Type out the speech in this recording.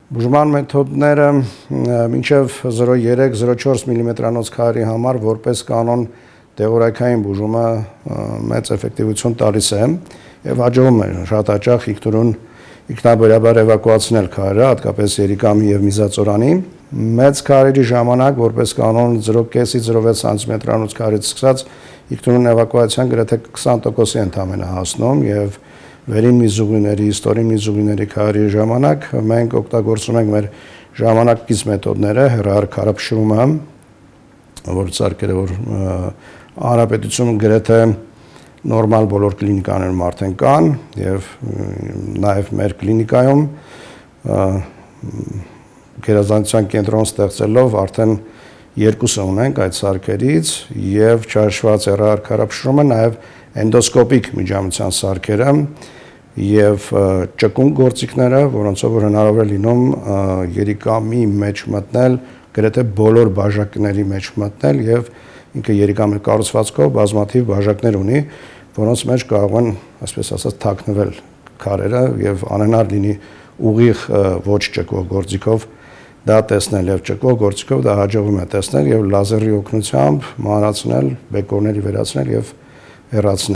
Բուժման մեթոդները մինչև 0,3-0,4 մմ քարերի համար որպես կանոն դեղորայքային բուժումը մեծ էֆեկտիվություն տալիս է եւ հաջողում է շատ հաճախ ինքնաբերաբար էվակուացնել քարերը, հատկապես երիկամի եւ միզածորանի։ Մեծ քարերի ժամանակ որպես կանոն 0,5-0,6 սանտիմետրանոց քարից սկսած ինքնուրույն էվակուացիան գրեթե 20%-ի ընդամենը հասնում եւ վերին միզուղիների, ստորին միզուղիների քարերի ժամանակ մենք օգտագործում ենք մեր ժամանակակից մեթոդները, հեռահար քարափշրումը, որ սարքերը որ հանրապետությունում գրեթե նորմալ բոլոր կլինիկաներում արդեն կան եւ նաեւ մեր կլինիկայում գերազանցության կենտրոն ստեղծելով արդեն երկուսը ունենք այդ սարքերից եւ չհաշված հեռահար քարափշրումը նաեւ էնդոսկոպիկ միջամտության սարքերը եւ ճկուն գործիքները, որոնցով որ հնարավոր է լինում երիկամի մեջ մտնել, գրեթե բոլոր բաժակների մեջ մտնել եւ ինքը երիկամի կառուցվածքով բազմաթիվ բաժակներ ունի, որոնց մեջ կարող են, այսպես ասած, թաքնվել քարերը եւ անհնար լինի ուղիղ ոչ ճկող գործիքով դա տեսնել եւ ճկող գործիքով դա հաջողվում է տեսնել եւ լազերի օգնությամբ մանրացնել, բեկորների վերացնել եւ հեռացնել